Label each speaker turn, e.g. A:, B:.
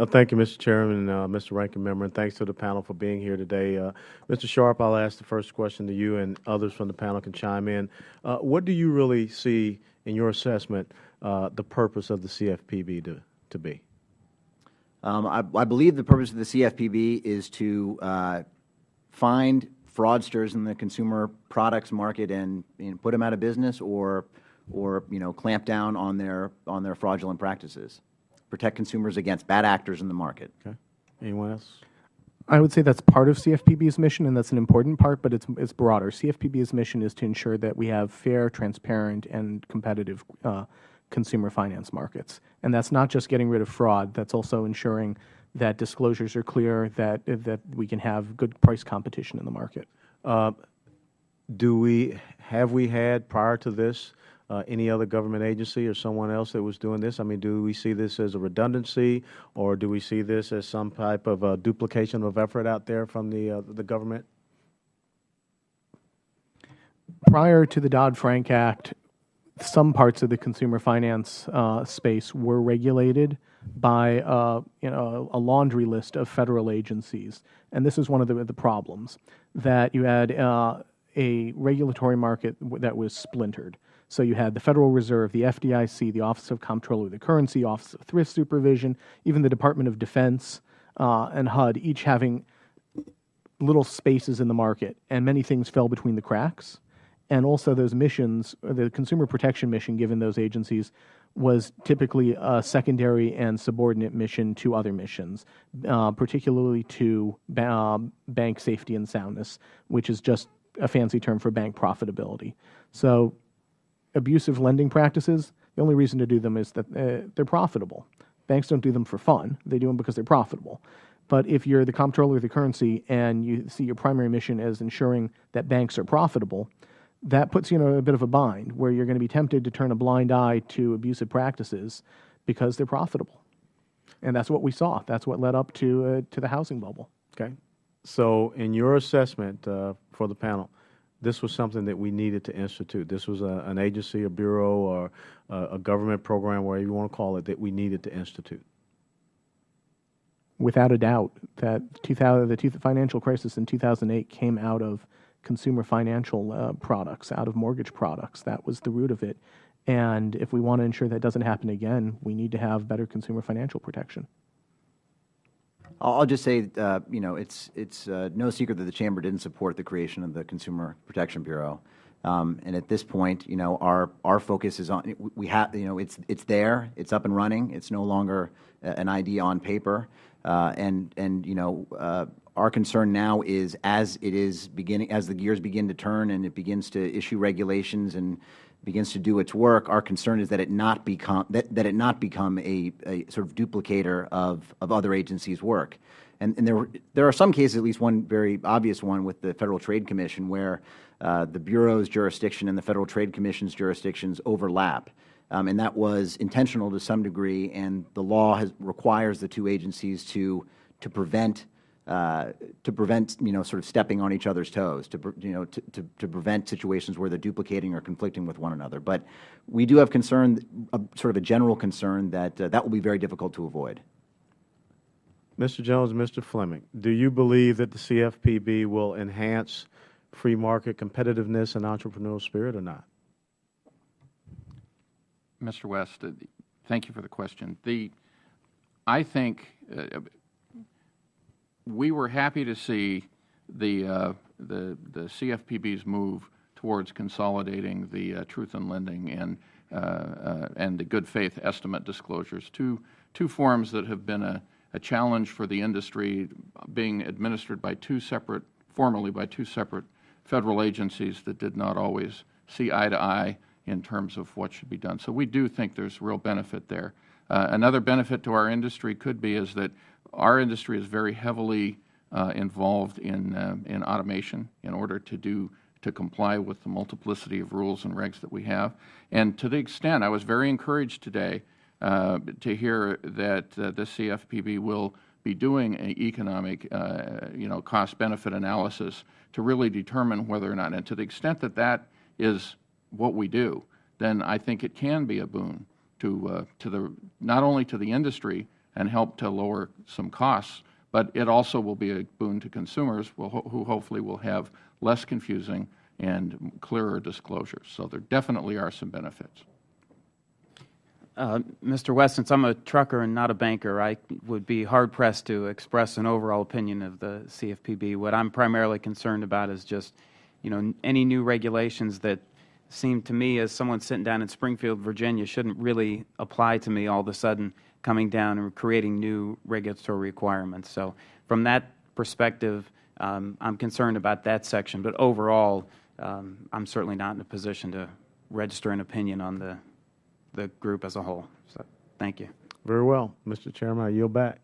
A: Thank you, Mr. Chairman, and Mr. Ranking Member, and thanks to the panel for being here today. Mr. Sharp, I'll ask the first question to you, and others from the panel can chime in. What do you really see in your assessment the purpose of the CFPB to be?
B: I believe the purpose of the CFPB is to find fraudsters in the consumer products market and put them out of business, or clamp down on their fraudulent practices, protect consumers against bad actors in the market.
A: Okay. Anyone else?
C: I would say that's part of CFPB's mission, and that's an important part, but it's broader. CFPB's mission is to ensure that we have fair, transparent, and competitive consumer finance markets. And that's not just getting rid of fraud. That's also ensuring that disclosures are clear, that we can have good price competition in the market.
A: Have we had, prior to this, any other government agency or someone else that was doing this? I mean, do we see this as a redundancy, or do we see this as some type of duplication of effort out there from the government?
C: Prior to the Dodd-Frank Act, some parts of the consumer finance space were regulated by a laundry list of federal agencies, and this is one of the problems, that you had a regulatory market that was splintered. So you had the Federal Reserve, the FDIC, the Office of Comptroller of the Currency, Office of Thrift Supervision, even the Department of Defense and HUD, each having little spaces in the market, and many things fell between the cracks. And also those missions, the consumer protection mission given those agencies was typically a secondary and subordinate mission to other missions, particularly to bank safety and soundness, which is just a fancy term for bank profitability. So abusive lending practices, the only reason to do them is that they're profitable. Banks don't do them for fun. They do them because they're profitable. But if you're the comptroller of the currency and you see your primary mission as ensuring that banks are profitable, that puts you in a bit of a bind where you're going to be tempted to turn a blind eye to abusive practices because they're profitable. And that's what we saw. That's what led up to the housing bubble.
A: Okay. So in your assessment for the panel, this was something that we needed to institute. This was an agency, a bureau, or a government program, whatever you want to call it, that we needed to institute.
C: Without a doubt, that the financial crisis in 2008 came out of consumer financial products, out of mortgage products. That was the root of it. And if we want to ensure that doesn't happen again, we need to have better consumer financial protection.
B: I'll just say, it's no secret that the Chamber didn't support the creation of the Consumer Protection Bureau. And at this point, our focus is on, it's there, it's up and running, it's no longer an idea on paper. Our concern now is, as the gears begin to turn and it begins to issue regulations and begins to do its work, our concern is that it not become a sort of duplicator of other agencies' work. And there are some cases, at least one very obvious one with the Federal Trade Commission, where the Bureau's jurisdiction and the Federal Trade Commission's jurisdictions overlap. And that was intentional to some degree, and the law requires the two agencies to prevent sort of stepping on each other's toes, to prevent situations where they're duplicating or conflicting with one another. But we do have concern, sort of a general concern, that that will be very difficult to avoid.
A: Mr. Jones, Mr. Fleming, do you believe that the CFPB will enhance free market competitiveness and entrepreneurial spirit or not?
D: Mr. West, thank you for the question. I think we were happy to see the CFPB's move towards consolidating the truth in lending and the good faith estimate disclosures, two forms that have been a challenge for the industry, being administered by formally by two separate Federal agencies that did not always see eye to eye in terms of what should be done. So we do think there's real benefit there. Another benefit to our industry could be is that our industry is very heavily involved in automation in order to comply with the multiplicity of rules and regs that we have. And to the extent, I was very encouraged today to hear that the CFPB will be doing an economic, cost-benefit analysis to really determine whether or not, and to the extent that that is what we do, then I think it can be a boon to not only to the industry, and help to lower some costs, but it also will be a boon to consumers who hopefully will have less confusing and clearer disclosures. So there definitely are some benefits.
E: Mr. West, since I'm a trucker and not a banker, I would be hard-pressed to express an overall opinion of the CFPB. What I'm primarily concerned about is just, any new regulations that seem to me, as someone sitting down in Springfield, Virginia, shouldn't really apply to me all of a sudden, coming down and creating new regulatory requirements. So from that perspective, I'm concerned about that section. But overall, I'm certainly not in a position to register an opinion on the group as a whole. So thank you.
A: Very well. Mr. Chairman, I yield back.